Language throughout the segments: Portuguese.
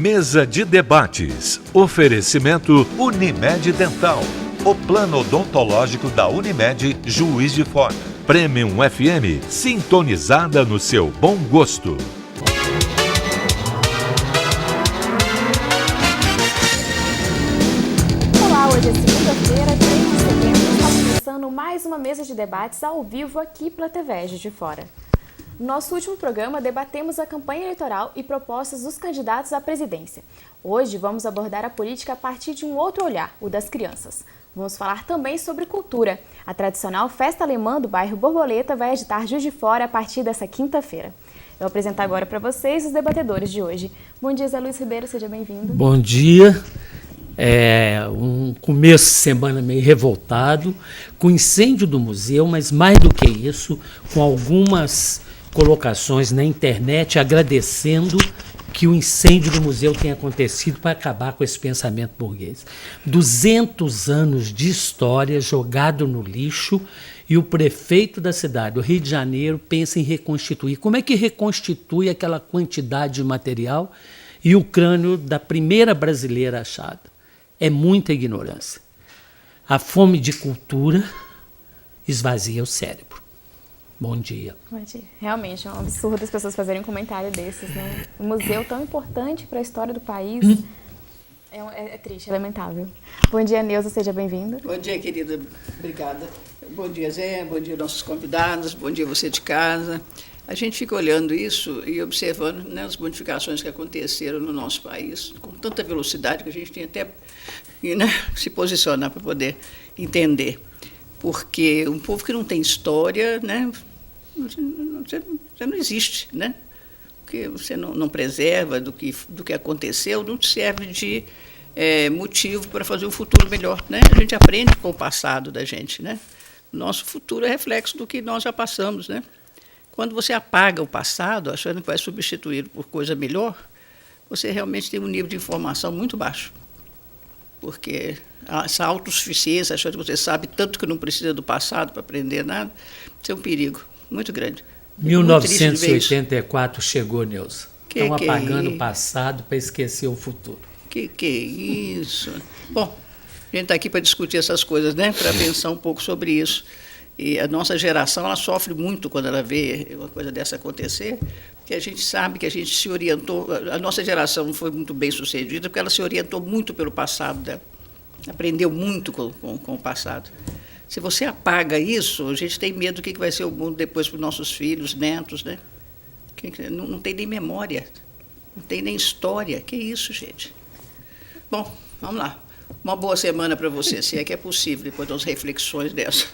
Mesa de debates. Oferecimento Unimed Dental. O plano odontológico da Unimed Juiz de Fora. Premium FM, sintonizada no seu bom gosto. Olá, hoje é segunda-feira, 3 de setembro, está começando mais uma mesa de debates ao vivo aqui pela TV Juiz de Fora. No nosso último programa, debatemos a campanha eleitoral e propostas dos candidatos à presidência. Hoje, vamos abordar a política a partir de um outro olhar, o das crianças. Vamos falar também sobre cultura. A tradicional festa alemã do bairro Borboleta vai agitar Juiz de Fora a partir dessa quinta-feira. Eu vou apresentar agora para vocês os debatedores de hoje. Bom dia, Zé Luiz Ribeiro, seja bem-vindo. Bom dia. Um começo de semana meio revoltado, com o incêndio do museu, mas mais do que isso, com algumas colocações na internet agradecendo que o incêndio do museu tenha acontecido para acabar com esse pensamento burguês. 200 anos de história jogado no lixo e o prefeito da cidade, do Rio de Janeiro, pensa em reconstituir. Como é que reconstitui aquela quantidade de material e o crânio da primeira brasileira achada? É muita ignorância. A fome de cultura esvazia o cérebro. Bom dia. Bom dia. Realmente é um absurdo as pessoas fazerem um comentário desses, né? Um museu tão importante para a história do país é triste, é lamentável. Bom dia, Neuza, seja bem-vinda. Bom dia, querida. Obrigada. Bom dia, Zé. Bom dia, nossos convidados. Bom dia, você de casa. A gente fica olhando isso e observando, né, as modificações que aconteceram no nosso país, com tanta velocidade que a gente tem até se posicionar para poder entender. Porque um povo que não tem história, né, você não existe, né? Porque você não preserva do que aconteceu, não te serve de motivo para fazer um futuro melhor, né? A gente aprende com o passado da gente, né? Nosso futuro é reflexo do que nós já passamos, né? Quando você apaga o passado, achando que vai substituí-lo por coisa melhor, você realmente tem um nível de informação muito baixo. Porque essa autossuficiência, achando que você sabe tanto que não precisa do passado para aprender nada, isso é um perigo muito grande. 1984 chegou, Neuza. Estão apagando o passado para esquecer o futuro. Que é isso? Bom, a gente está aqui para discutir essas coisas, né? Para pensar um pouco sobre isso. E a nossa geração, ela sofre muito quando ela vê uma coisa dessa acontecer, porque a gente sabe que a gente se orientou, a nossa geração não foi muito bem sucedida, porque ela se orientou muito pelo passado dela, aprendeu muito com o passado. Se você apaga isso, a gente tem medo do que vai ser o mundo depois para os nossos filhos, netos, né? Não tem nem memória, não tem nem história. Que isso, gente? Bom, vamos lá. Uma boa semana para você, se é que é possível, depois das reflexões dessa.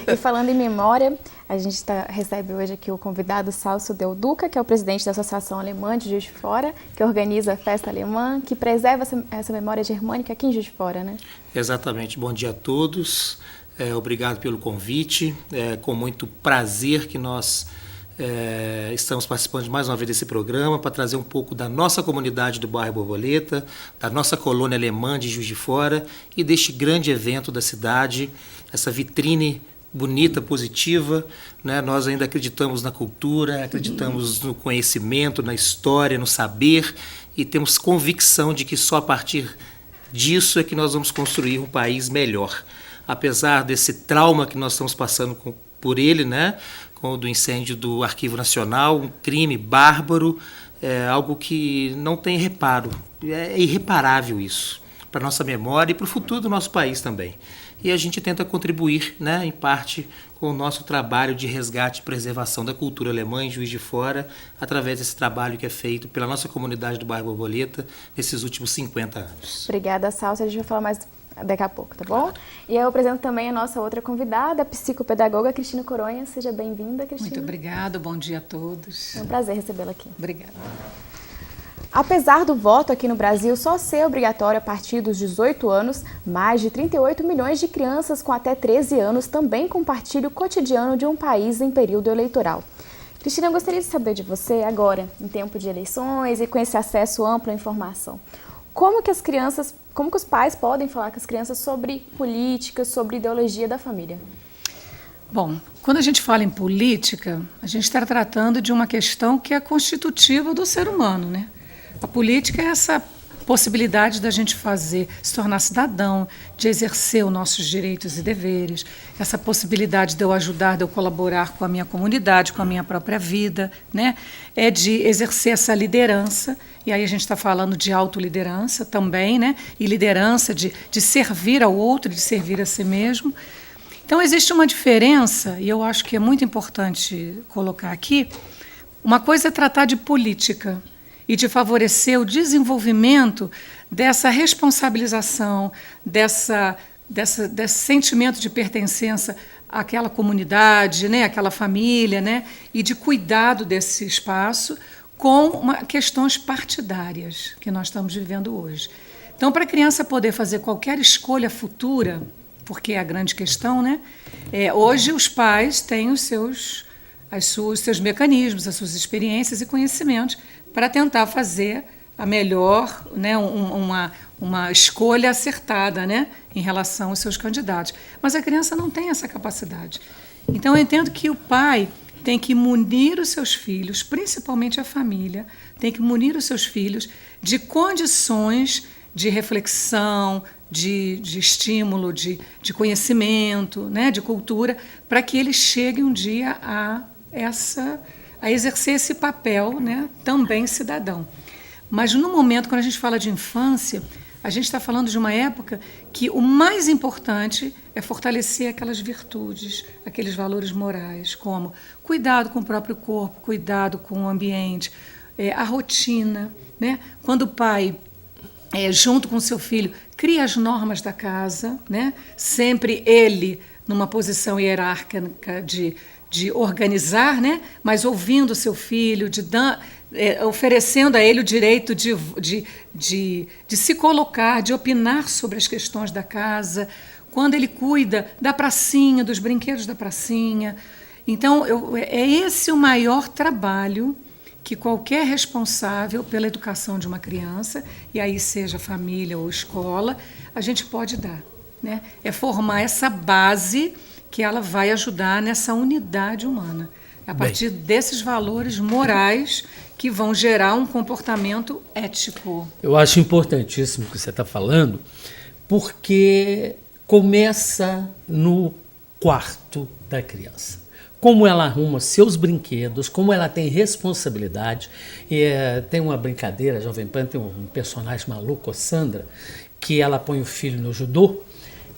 E falando em memória, a gente recebe hoje aqui o convidado Celso Del Duca, que é o presidente da Associação Alemã de Juiz de Fora, que organiza a festa alemã, que preserva essa memória germânica aqui em Juiz de Fora, né? Exatamente. Bom dia a todos. Obrigado pelo convite. Com muito prazer que nós estamos participando de mais uma vez desse programa para trazer um pouco da nossa comunidade do bairro Borboleta, da nossa colônia alemã de Juiz de Fora e deste grande evento da cidade, essa vitrine bonita, positiva, né? Nós ainda acreditamos na cultura, acreditamos no conhecimento, na história, no saber e temos convicção de que só a partir disso é que nós vamos construir um país melhor. Apesar desse trauma que nós estamos passando por ele, né? Com o do incêndio do Arquivo Nacional, um crime bárbaro, algo que não tem reparo. É irreparável isso, para a nossa memória e para o futuro do nosso país também. E a gente tenta contribuir, né, em parte, com o nosso trabalho de resgate e preservação da cultura alemã em Juiz de Fora, através desse trabalho que é feito pela nossa comunidade do bairro Borboleta nesses últimos 50 anos. Obrigada, Salsa. A gente vai falar mais daqui a pouco, tá bom? E eu apresento também a nossa outra convidada, a psicopedagoga Cristina Coronha. Seja bem-vinda, Cristina. Muito obrigada, bom dia a todos. É um prazer recebê-la aqui. Obrigada. Apesar do voto aqui no Brasil só ser obrigatório a partir dos 18 anos, mais de 38 milhões de crianças com até 13 anos também compartilham o cotidiano de um país em período eleitoral. Cristina, eu gostaria de saber de você agora, em tempo de eleições e com esse acesso amplo à informação. Como que os pais podem falar com as crianças sobre política, sobre ideologia da família? Bom, quando a gente fala em política, a gente está tratando de uma questão que é constitutiva do ser humano, né? A política é essa possibilidade da gente se tornar cidadão, de exercer os nossos direitos e deveres, essa possibilidade de eu ajudar, de eu colaborar com a minha comunidade, com a minha própria vida, né? É de exercer essa liderança, e aí a gente está falando de autoliderança também, né? E liderança de servir ao outro, de servir a si mesmo. Então, existe uma diferença, e eu acho que é muito importante colocar aqui. Uma coisa é tratar de política e de favorecer o desenvolvimento dessa responsabilização, desse sentimento de pertencença àquela comunidade, né, àquela família, né, e de cuidado desse espaço com questões partidárias que nós estamos vivendo hoje. Então, para a criança poder fazer qualquer escolha futura, porque é a grande questão, né, hoje os pais têm os seus mecanismos, as suas experiências e conhecimentos para tentar fazer a melhor, né, uma escolha acertada, né, em relação aos seus candidatos. Mas a criança não tem essa capacidade. Então, eu entendo que o pai tem que munir os seus filhos, principalmente a família, tem que munir os seus filhos de condições de reflexão, de estímulo, de conhecimento, né, de cultura, para que eles cheguem um dia a exercer esse papel, né, também cidadão. Mas no momento, quando a gente fala de infância, a gente está falando de uma época que o mais importante é fortalecer aquelas virtudes, aqueles valores morais, como cuidado com o próprio corpo, cuidado com o ambiente, a rotina, né? Quando o pai, junto com o seu filho, cria as normas da casa, né? Sempre ele numa posição hierárquica de organizar, né? Mas ouvindo o seu filho, oferecendo a ele o direito de se colocar, de opinar sobre as questões da casa, quando ele cuida da pracinha, dos brinquedos da pracinha. Então, é esse o maior trabalho que qualquer responsável pela educação de uma criança, e aí seja família ou escola, a gente pode dar, né? É formar essa base que ela vai ajudar nessa unidade humana, a partir desses valores morais que vão gerar um comportamento ético. Eu acho importantíssimo o que você está falando, porque começa no quarto da criança. Como ela arruma seus brinquedos, como ela tem responsabilidade. Tem uma brincadeira, Jovem Pan tem um personagem maluco, a Sandra, que ela põe o filho no judô,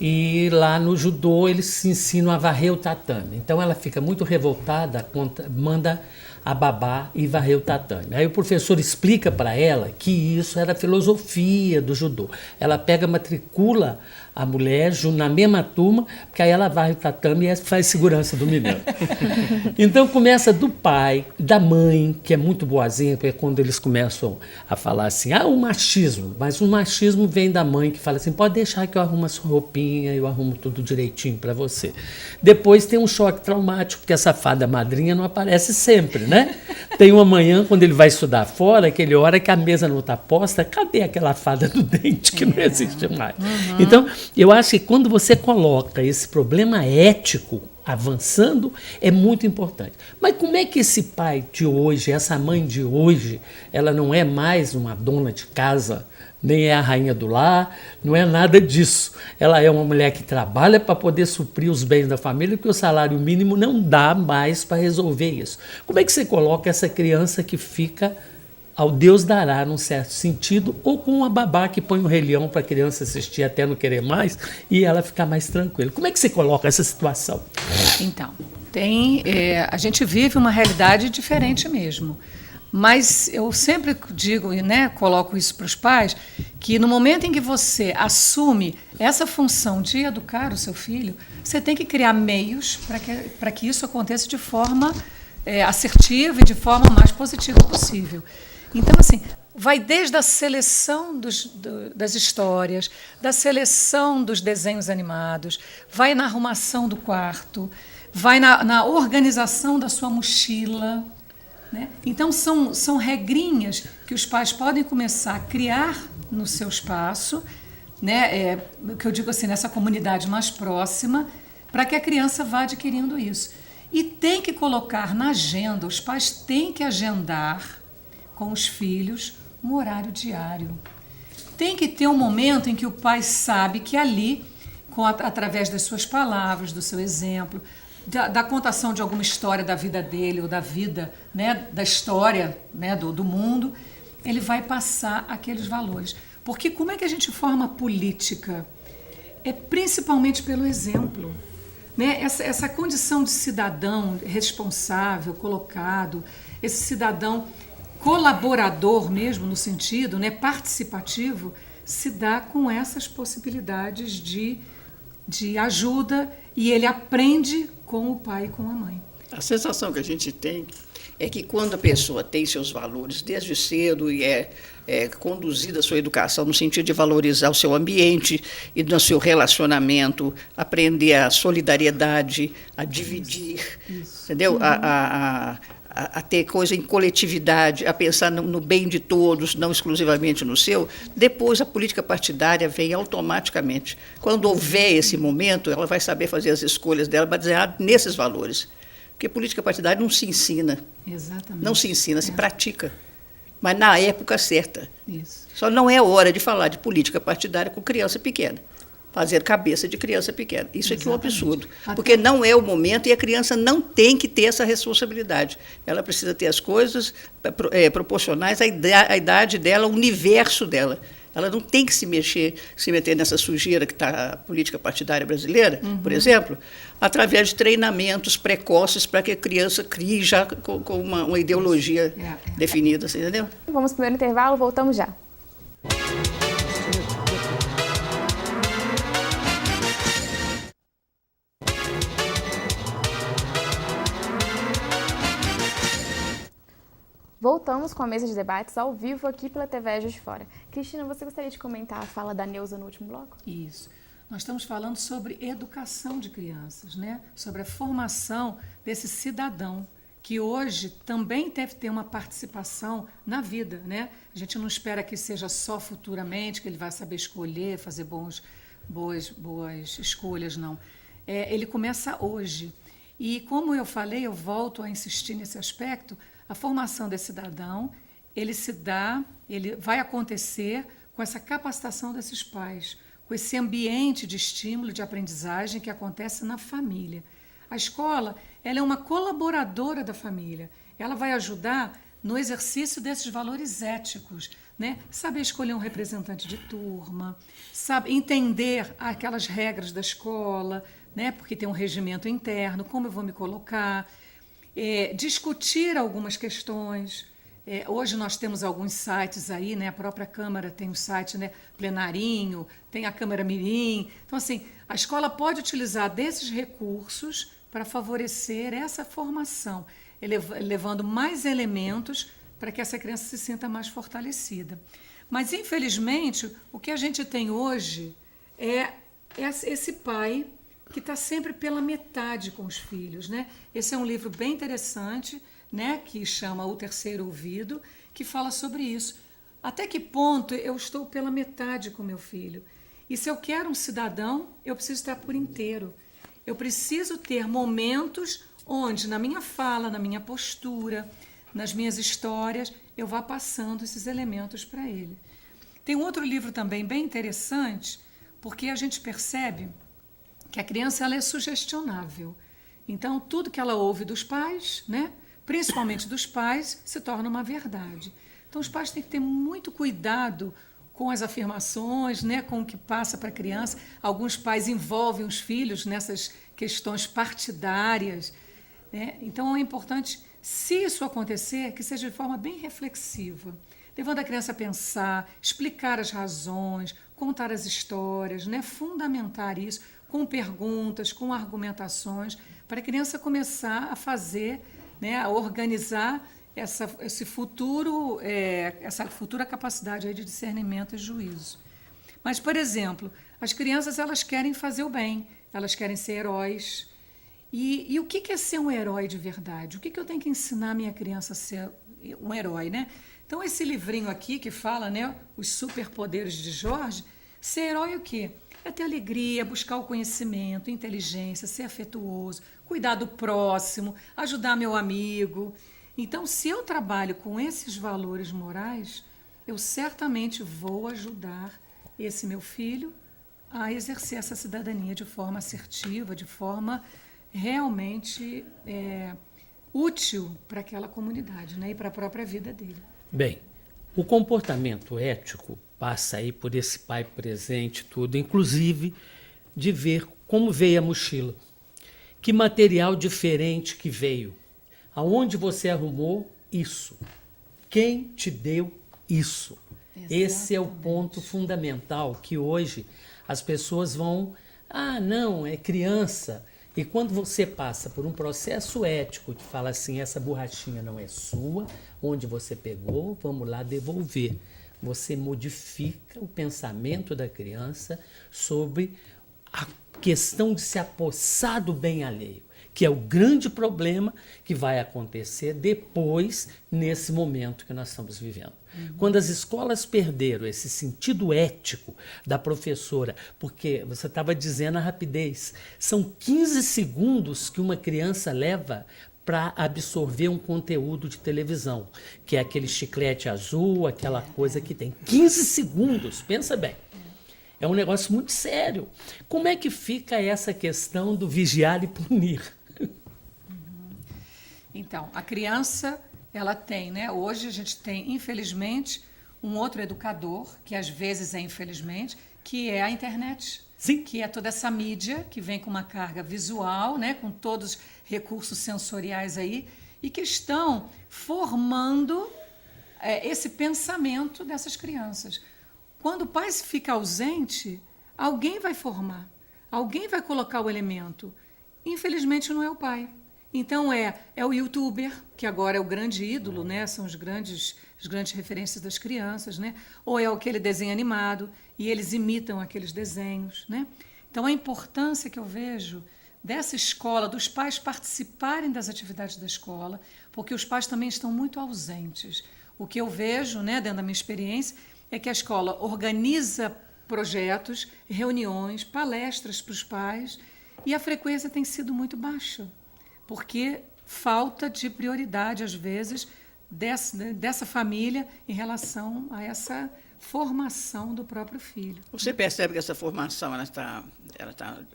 e lá no judô eles se ensinam a varrer o tatame. Então ela fica muito revoltada, manda a babá e varrer o tatame. Aí o professor explica para ela que isso era a filosofia do judô. Ela matricula a mulher na mesma turma, porque aí ela varre o tatame e faz segurança do menino. Então começa do pai, da mãe, que é muito boazinha, porque quando eles começam a falar assim, o machismo, mas o machismo vem da mãe que fala assim, pode deixar que eu arrumo a sua roupinha, eu arrumo tudo direitinho para você. Depois tem um choque traumático, porque essa fada madrinha não aparece sempre, né? Tem uma manhã, quando ele vai estudar fora, que ele ora que a mesa não está posta, cadê aquela fada do dente que não existe mais? Uhum. Então, eu acho que quando você coloca esse problema ético avançando, é muito importante. Mas como é que esse pai de hoje, essa mãe de hoje, ela não é mais uma dona de casa, nem é a rainha do lar, não é nada disso. Ela é uma mulher que trabalha para poder suprir os bens da família, porque o salário mínimo não dá mais para resolver isso. Como é que você coloca essa criança que fica ao Deus dará, num certo sentido, ou com uma babá que põe um Rei Leão para a criança assistir até não querer mais e ela ficar mais tranquila? Como é que você coloca essa situação? Então, a gente vive uma realidade diferente mesmo. Mas eu sempre digo, né, coloco isso para os pais, que no momento em que você assume essa função de educar o seu filho, você tem que criar meios para que isso aconteça de forma assertiva e de forma mais positiva possível. Então, assim, vai desde a seleção das histórias, da seleção dos desenhos animados, vai na arrumação do quarto, vai na organização da sua mochila, né? Então, são regrinhas que os pais podem começar a criar no seu espaço, né? Que eu digo assim, nessa comunidade mais próxima, para que a criança vá adquirindo isso. E tem que colocar na agenda, os pais têm que agendar com os filhos um horário diário. Tem que ter um momento em que o pai sabe que ali, através das suas palavras, do seu exemplo, da contação de alguma história da vida dele ou da vida, né, da história, né, do mundo, ele vai passar aqueles valores. Porque como é que a gente forma política? É principalmente pelo exemplo. Né? Essa condição de cidadão responsável, colocado, esse cidadão colaborador mesmo, no sentido, né, participativo, se dá com essas possibilidades de ajuda, e ele aprende com o pai e com a mãe. A sensação que a gente tem é que quando a pessoa tem seus valores desde cedo e é conduzida a sua educação no sentido de valorizar o seu ambiente e no seu relacionamento, aprender a solidariedade, a dividir, isso. Entendeu? A ter coisa em coletividade, a pensar no bem de todos, não exclusivamente no seu, depois a política partidária vem automaticamente. Quando houver esse momento, ela vai saber fazer as escolhas dela baseadas nesses valores. Porque política partidária não se ensina. Exatamente. Não se ensina, se pratica. Mas na época certa. Isso. Só não é hora de falar de política partidária com criança pequena. Fazer cabeça de criança pequena. Isso aqui é um absurdo. Porque não é o momento e a criança não tem que ter essa responsabilidade. Ela precisa ter as coisas proporcionais à idade dela, ao universo dela. Ela não tem que se meter nessa sujeira que está a política partidária brasileira, por exemplo, através de treinamentos precoces para que a criança crie já com uma ideologia definida, você entendeu? Vamos para o primeiro intervalo, voltamos já. Voltamos com a mesa de debates ao vivo aqui pela TV Juiz de Fora. Cristina, você gostaria de comentar a fala da Neuza no último bloco? Isso. Nós estamos falando sobre educação de crianças, né? Sobre a formação desse cidadão, que hoje também deve ter uma participação na vida, né? A gente não espera que seja só futuramente, que ele vai saber escolher, fazer boas escolhas, não. Ele começa hoje. E como eu falei, eu volto a insistir nesse aspecto, a formação desse cidadão, ele vai acontecer com essa capacitação desses pais, com esse ambiente de estímulo, de aprendizagem que acontece na família. A escola, ela é uma colaboradora da família. Ela vai ajudar no exercício desses valores éticos, né? Saber escolher um representante de turma, saber entender aquelas regras da escola, né? Porque tem um regimento interno, como eu vou me colocar, discutir algumas questões. Hoje nós temos alguns sites aí, né? A própria Câmara tem um site, né? Plenarinho, tem a Câmara Mirim. Então, assim, a escola pode utilizar desses recursos para favorecer essa formação, levando mais elementos para que essa criança se sinta mais fortalecida. Mas, infelizmente, o que a gente tem hoje é esse pai que está sempre pela metade com os filhos, né? Esse é um livro bem interessante, né, que chama O Terceiro Ouvido, que fala sobre isso. Até que ponto eu estou pela metade com meu filho? E se eu quero um cidadão, eu preciso estar por inteiro. Eu preciso ter momentos onde, na minha fala, na minha postura, nas minhas histórias, eu vá passando esses elementos para ele. Tem um outro livro também bem interessante, porque a gente percebe que a criança ela é sugestionável. Então, tudo que ela ouve dos pais, né, principalmente dos pais, se torna uma verdade. Então, os pais têm que ter muito cuidado com as afirmações, né, com o que passa para a criança. Alguns pais envolvem os filhos nessas questões partidárias, né? Então, é importante, se isso acontecer, que seja de forma bem reflexiva, levando a criança a pensar, explicar as razões, contar as histórias, né, fundamentar isso com perguntas, com argumentações, para a criança começar a fazer, né, a organizar essa futura capacidade aí de discernimento e juízo. Mas, por exemplo, as crianças elas querem fazer o bem, elas querem ser heróis. E o que é ser um herói de verdade? O que eu tenho que ensinar a minha criança a ser um herói, né? Então, esse livrinho aqui que fala, né, os superpoderes de Jorge, ser herói o quê? É ter alegria, buscar o conhecimento, inteligência, ser afetuoso, cuidar do próximo, ajudar meu amigo. Então, se eu trabalho com esses valores morais, eu certamente vou ajudar esse meu filho a exercer essa cidadania de forma assertiva, de forma realmente útil para aquela comunidade, né, e para a própria vida dele. Bem, o comportamento ético passa aí por esse pai presente, tudo, inclusive de ver como veio a mochila, que material diferente que veio, aonde você arrumou isso, quem te deu isso. Esse é o ponto fundamental que hoje as pessoas vão, não, é criança. E quando você passa por um processo ético que fala assim, essa borrachinha não é sua, onde você pegou, vamos lá devolver. Você modifica o pensamento da criança sobre a questão de se apossar do bem alheio, que é o grande problema que vai acontecer depois, nesse momento que nós estamos vivendo. Quando as escolas perderam esse sentido ético da professora, porque você estava dizendo a rapidez, são 15 segundos que uma criança leva para absorver um conteúdo de televisão, que é aquele chiclete azul, aquela coisa que tem 15 segundos, pensa bem. É um negócio muito sério. Como é que fica essa questão do vigiar e punir? Então, a criança, ela tem, né? Hoje a gente tem, infelizmente, um outro educador, que às vezes é infelizmente, que é a internet. Sim. Que é toda essa mídia que vem com uma carga visual, né? Com todos os recursos sensoriais aí, e que estão formando esse pensamento dessas crianças. Quando o pai fica ausente, alguém vai formar, alguém vai colocar o elemento. Infelizmente não é o pai. Então é o youtuber, que agora é o grande ídolo, né? São as grandes referências das crianças, né? Ou é aquele desenho animado, e eles imitam aqueles desenhos, né? Então a importância que eu vejo dessa escola, dos pais participarem das atividades da escola, porque os pais também estão muito ausentes. O que eu vejo, né, dentro da minha experiência, é que a escola organiza projetos, reuniões, palestras para os pais, e a frequência tem sido muito baixa, porque falta de prioridade, às vezes, dessa família em relação a essa formação do próprio filho. Você percebe que essa formação ela está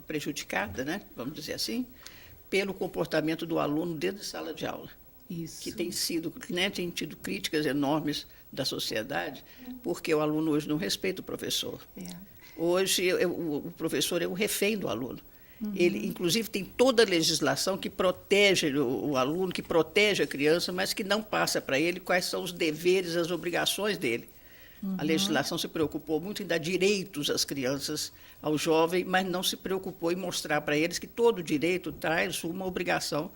prejudicada, né, vamos dizer assim, pelo comportamento do aluno dentro da sala de aula. Isso. Que tem sido, né, tem tido críticas enormes da sociedade, porque o aluno hoje não respeita o professor. Hoje o professor é o refém do aluno. Ele, inclusive, tem toda a legislação que protege o aluno, que protege a criança, mas que não passa para ele quais são os deveres, as obrigações dele. A legislação se preocupou muito em dar direitos às crianças, ao jovem, mas não se preocupou em mostrar para eles que todo direito traz uma obrigação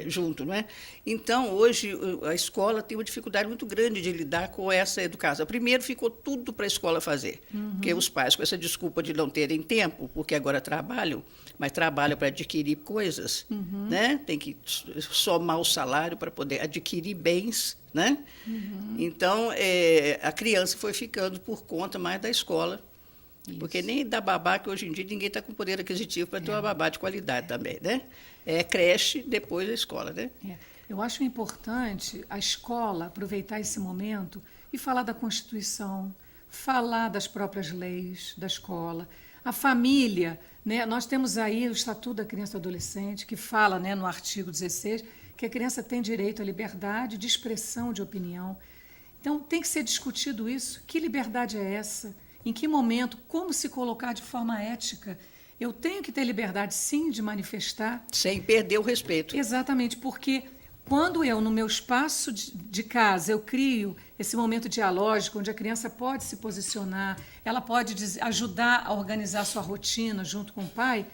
junto, não é? Então, hoje, a escola tem uma dificuldade muito grande de lidar com essa educação. Primeiro, ficou tudo para a escola fazer, porque os pais, com essa desculpa de não terem tempo, porque agora trabalham, mas trabalham para adquirir coisas, né? Tem que somar o salário para poder adquirir bens, né? Então, a criança foi ficando por conta mais da escola. Isso. Porque nem da babá, que hoje em dia ninguém está com poder aquisitivo para ter uma babá de qualidade também, né? É creche, depois a escola, né? Eu acho importante a escola aproveitar esse momento e falar da Constituição, falar das próprias leis da escola, a família, né? Nós temos aí o Estatuto da Criança e do Adolescente, que fala, né, no artigo 16, que a criança tem direito à liberdade de expressão de opinião. Então, tem que ser discutido isso. Que liberdade é essa? Em que momento, como se colocar de forma ética? Eu tenho que ter liberdade, sim, de manifestar. Sem perder o respeito. Exatamente, porque quando eu, no meu espaço de casa, eu crio esse momento dialógico, onde a criança pode se posicionar, ela pode ajudar a organizar a sua rotina junto com o pai,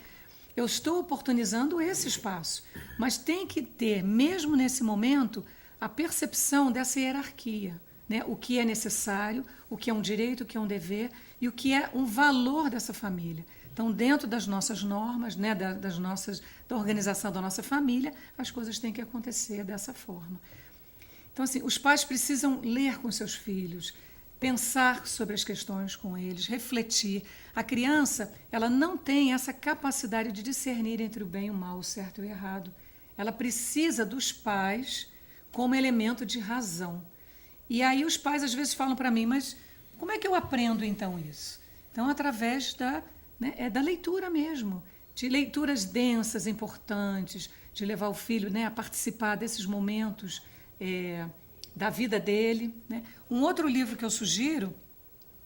eu estou oportunizando esse espaço. Mas tem que ter, mesmo nesse momento, a percepção dessa hierarquia. Né, o que é necessário, o que é um direito, o que é um dever e o que é um valor dessa família. Então, dentro das nossas normas, né, da organização da nossa família, as coisas têm que acontecer dessa forma. Então, assim, os pais precisam ler com seus filhos, pensar sobre as questões com eles, refletir. A criança, ela não tem essa capacidade de discernir entre o bem e o mal, o certo e o errado. Ela precisa dos pais como elemento de razão. E aí os pais às vezes falam para mim, mas como é que eu aprendo então isso? Então, através da leitura mesmo, de leituras densas, importantes, de levar o filho, né, a participar desses momentos da vida dele, né? Um outro livro que eu sugiro,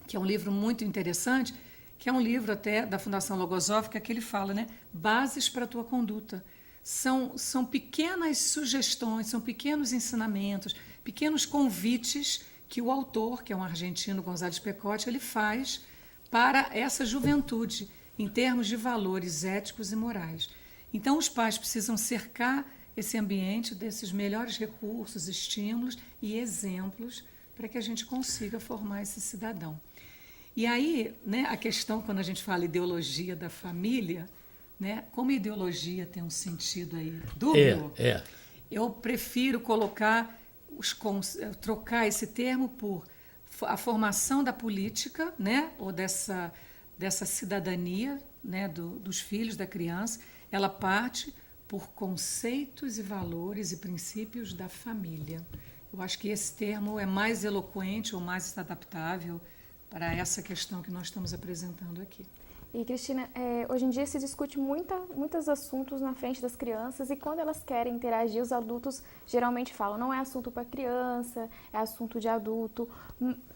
que é um livro muito interessante, que é um livro até da Fundação Logosófica, que ele fala, né, Bases para a Tua Conduta. São pequenas sugestões, são pequenos ensinamentos, pequenos convites que o autor, que é um argentino, González Pecotti, ele faz para essa juventude, em termos de valores éticos e morais. Então, os pais precisam cercar esse ambiente desses melhores recursos, estímulos e exemplos para que a gente consiga formar esse cidadão. E aí, né, a questão, quando a gente fala ideologia da família, né, como ideologia tem um sentido aí dúbio, eu prefiro trocar esse termo por a formação da política, né, ou dessa cidadania, né, dos filhos da criança. Ela parte por conceitos e valores e princípios da família. Eu acho que esse termo é mais eloquente ou mais adaptável para essa questão que nós estamos apresentando aqui. E, Cristina, hoje em dia se discute muitos assuntos na frente das crianças e quando elas querem interagir, os adultos geralmente falam, não é assunto para criança, é assunto de adulto.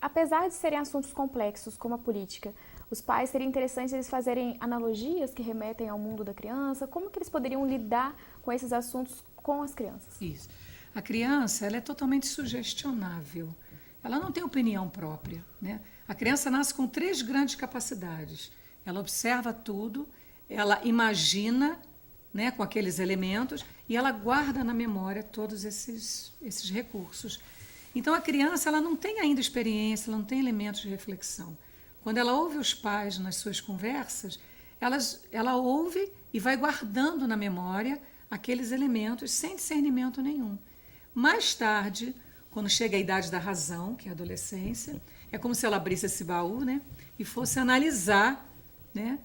Apesar de serem assuntos complexos, como a política, os pais seria interessante eles fazerem analogias que remetem ao mundo da criança. Como que eles poderiam lidar com esses assuntos com as crianças? Isso. A criança, ela é totalmente sugestionável. Ela não tem opinião própria, né? A criança nasce com 3 grandes capacidades. Ela observa tudo, ela imagina, né, com aqueles elementos e ela guarda na memória todos esses recursos. Então, a criança ela não tem ainda experiência, ela não tem elementos de reflexão. Quando ela ouve os pais nas suas conversas, ela ouve e vai guardando na memória aqueles elementos sem discernimento nenhum. Mais tarde, quando chega a idade da razão, que é a adolescência, é como se ela abrisse esse baú, né, e fosse analisar, né,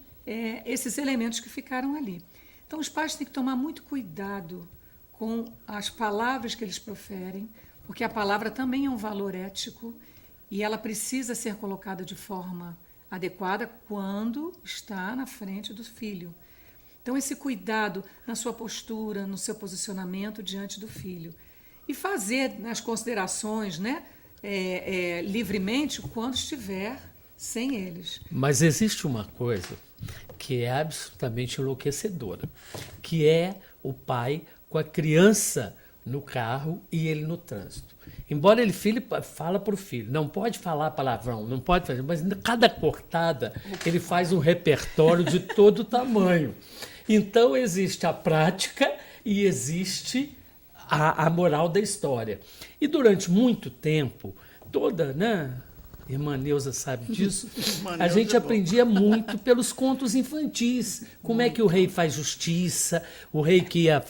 esses elementos que ficaram ali. Então, os pais têm que tomar muito cuidado com as palavras que eles proferem, porque a palavra também é um valor ético e ela precisa ser colocada de forma adequada quando está na frente do filho. Então, esse cuidado na sua postura, no seu posicionamento diante do filho. E fazer as considerações, né, livremente quando estiver sem eles. Mas existe uma coisa que é absolutamente enlouquecedora, que é o pai com a criança no carro e ele no trânsito. Embora ele fala para o filho, não pode falar palavrão, não pode fazer, mas cada cortada ele faz um repertório de todo tamanho. Então existe a prática e existe a moral da história. E durante muito tempo, né? Irmã Neuza sabe disso. A gente aprendia muito pelos contos infantis. Como é que o rei faz justiça, o rei que ia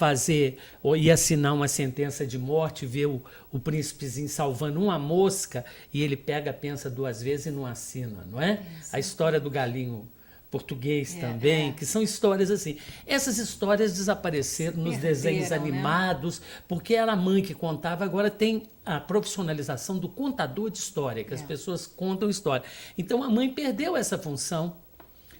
assinar uma sentença de morte, vê o príncipezinho salvando uma mosca e ele pensa 2 vezes e não assina, não é? A história do galinho português também, que são histórias assim. Essas histórias desapareceram nos desenhos animados, né? Porque era a mãe que contava, agora tem a profissionalização do contador de história, que as pessoas contam história. Então a mãe perdeu essa função.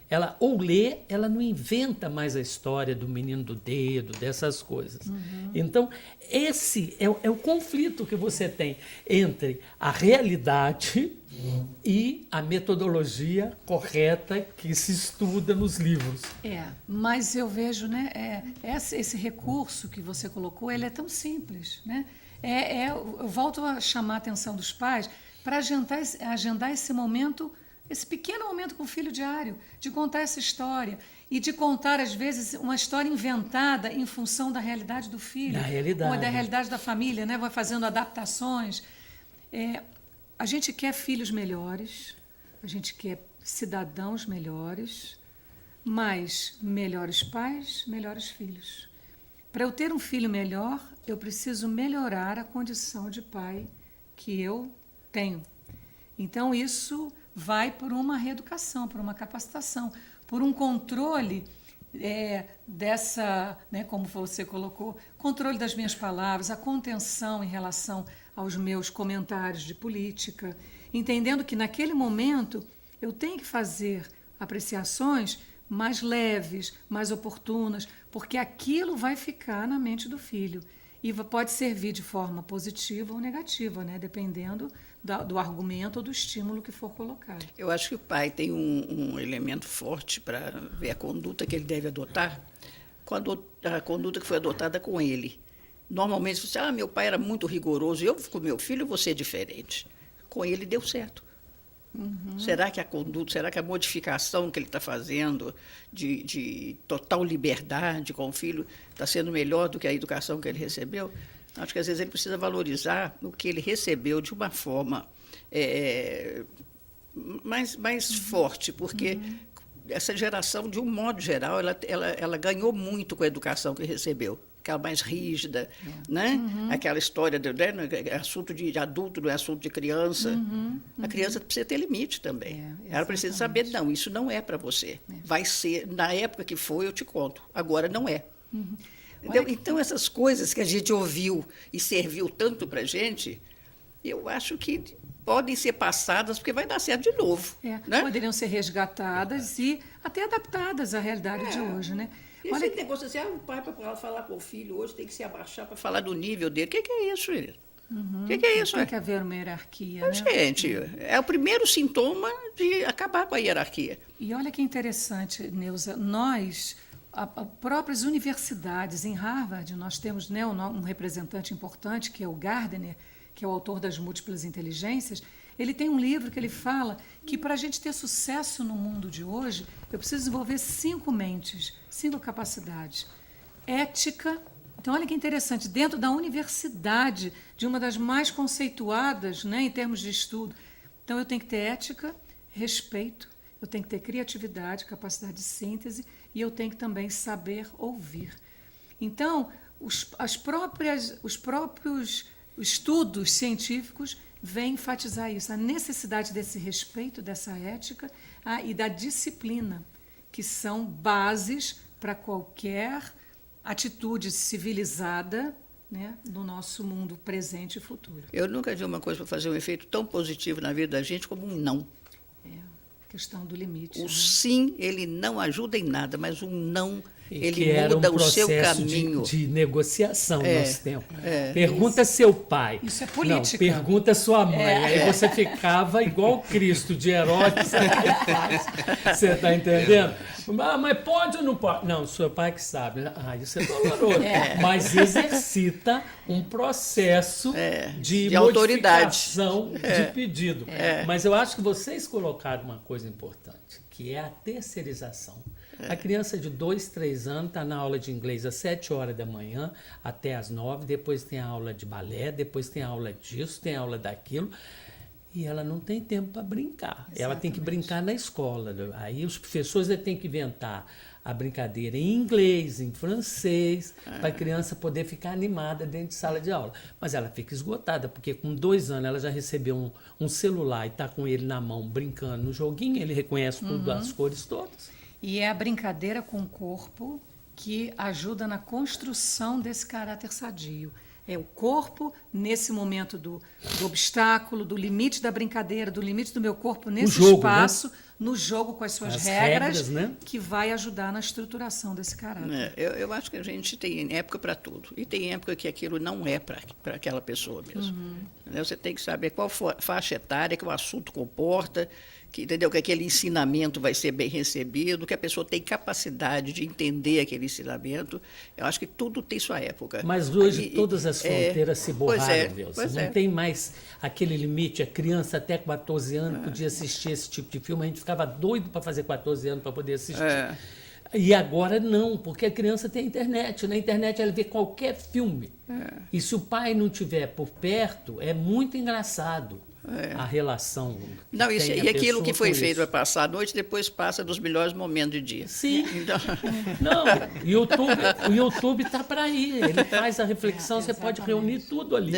Ela ou lê, ela não inventa mais a história do menino do dedo, dessas coisas. Então, esse é o conflito que você tem entre a realidade e a metodologia correta que se estuda nos livros. Mas eu vejo, né, esse recurso que você colocou, ele é tão simples, né? Eu volto a chamar a atenção dos pais para agendar esse momento, esse pequeno momento com o filho diário, de contar essa história e de contar, às vezes, uma história inventada em função da realidade do filho. Da realidade. Ou da realidade da família, né? Vai fazendo adaptações. A gente quer filhos melhores, a gente quer cidadãos melhores, mas melhores pais, melhores filhos. Para eu ter um filho melhor, eu preciso melhorar a condição de pai que eu tenho. Então, isso vai por uma reeducação, por uma capacitação, por um controle dessa, né, como você colocou, controle das minhas palavras, a contenção em relação aos meus comentários de política, entendendo que naquele momento eu tenho que fazer apreciações mais leves, mais oportunas, porque aquilo vai ficar na mente do filho e pode servir de forma positiva ou negativa, né? Dependendo do argumento ou do estímulo que for colocado. Eu acho que o pai tem um elemento forte para ver a conduta que ele deve adotar, quando a conduta que foi adotada com ele. Normalmente você diz, meu pai era muito rigoroso, eu com meu filho vou ser diferente. Com ele deu certo. Será que a conduta, será que a modificação que ele está fazendo de total liberdade com o filho está sendo melhor do que a educação que ele recebeu? Acho que às vezes ele precisa valorizar o que ele recebeu de uma forma mais forte, porque essa geração, de um modo geral, ela ganhou muito com a educação que recebeu. Aquela mais rígida, né? Aquela história de assunto de adulto, não é assunto de criança. A criança precisa ter limite também. Ela precisa saber, não, isso não é para você. Vai ser, na época que foi, eu te conto. Agora não é. Então, essas coisas que a gente ouviu e serviu tanto para a gente, eu acho que podem ser passadas, porque vai dar certo de novo. Né? Poderiam ser resgatadas e até adaptadas à realidade de hoje, né? Olha esse negócio assim, o pai para falar com o filho hoje tem que se abaixar para falar do nível dele. O que é isso, ele? O que é isso? Tem que haver uma hierarquia, né? Gente, é o primeiro sintoma de acabar com a hierarquia. E olha que interessante, Neuza, nós, próprias universidades, em Harvard, nós temos, né, um representante importante, que é o Gardner, que é o autor das múltiplas inteligências. Ele tem um livro que ele fala que para a gente ter sucesso no mundo de hoje, eu preciso desenvolver 5 mentes, 5 capacidades. Ética. Então, olha que interessante, dentro da universidade, de uma das mais conceituadas, né, em termos de estudo. Então, eu tenho que ter ética, respeito, eu tenho que ter criatividade, capacidade de síntese, e eu tenho que também saber ouvir. Então, os próprios estudos científicos vem enfatizar isso, a necessidade desse respeito, dessa ética e da disciplina, que são bases para qualquer atitude civilizada, né, no nosso mundo presente e futuro. Eu nunca vi uma coisa para fazer um efeito tão positivo na vida da gente como um não. Questão do limite. O né? sim, ele não ajuda em nada, mas um não, ele era muda um o seu processo caminho. de negociação no nosso tempo. Pergunta seu pai. Isso é política. Não, pergunta sua mãe. Aí você ficava igual Cristo, de herói. Você está entendendo? Mas pode ou não pode? Não, seu pai que sabe. Isso é doloroso. Mas exercita um processo de modificação de pedido. Mas eu acho que vocês colocaram uma coisa importante, que é a terceirização. A criança de 2, 3 anos está na aula de inglês às 7 horas da manhã até às 9, depois tem a aula de balé, depois tem a aula disso, tem a aula daquilo, e ela não tem tempo para brincar. Exatamente. Ela tem que brincar na escola. Aí os professores têm que inventar a brincadeira em inglês, em francês, para a criança poder ficar animada dentro de sala de aula. Mas ela fica esgotada, porque com 2 anos ela já recebeu um celular e está com ele na mão brincando no joguinho, ele reconhece tudo, as cores todas. E é a brincadeira com o corpo que ajuda na construção desse caráter sadio. É o corpo, nesse momento do obstáculo, do limite da brincadeira, do limite do meu corpo nesse jogo, espaço, né? No jogo com as suas As regras, né? que vai ajudar na estruturação desse caráter. Eu acho que a gente tem época para tudo. E tem época que aquilo não é para aquela pessoa mesmo. Você tem que saber qual faixa etária que o assunto comporta, que aquele ensinamento vai ser bem recebido, que a pessoa tem capacidade de entender aquele ensinamento. Eu acho que tudo tem sua época. Mas hoje todas as fronteiras se borraram, Deus. Não tem mais aquele limite. A criança até 14 anos podia assistir esse tipo de filme. A gente ficava doido para fazer 14 anos para poder assistir. E agora não, porque a criança tem internet. Na internet ela vê qualquer filme. E se o pai não estiver por perto, é muito engraçado. A relação. Não, e aquilo que foi feito para passar a noite, depois passa dos melhores momentos do dia. Sim. Então... Não, o YouTube está para aí. Ele faz a reflexão, você pode reunir tudo ali.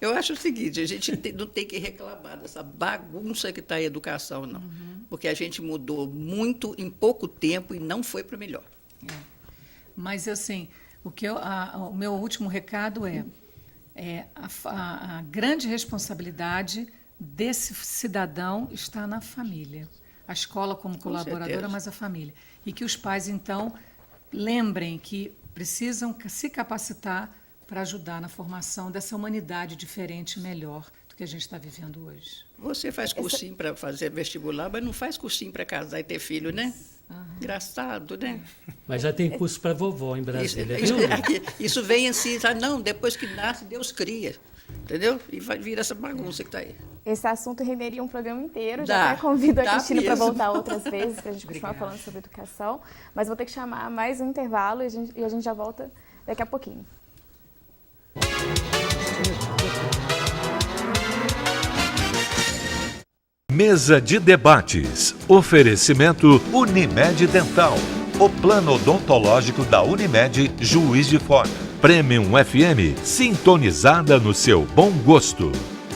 Eu acho o seguinte, a gente não tem que reclamar dessa bagunça que está a educação, não. Porque a gente mudou muito em pouco tempo e não foi para melhor. Mas, assim, o meu último recado a grande responsabilidade desse cidadão está na família. A escola como colaboradora, certeza. mas a família. E que os pais, então, lembrem que precisam se capacitar para ajudar na formação dessa humanidade diferente e melhor do que a gente está vivendo hoje. Você faz cursinho para fazer vestibular, mas não faz cursinho para casar e ter filho, né? Engraçado, né? Mas já tem curso para vovó em Brasília, viu? Isso vem assim, sabe? Não, depois que nasce, Deus cria. Entendeu? E vai vir essa bagunça que está aí. Esse assunto renderia um programa inteiro. Dá, Já até convido a dá Cristina para mesmo. voltar outras vezes, para a gente continuar falando sobre educação. Mas vou ter que chamar mais um intervalo e a gente já volta daqui a pouquinho. Mesa de debates. Oferecimento Unimed Dental. O plano odontológico da Unimed Juiz de Fora. Premium FM, sintonizada no seu bom gosto.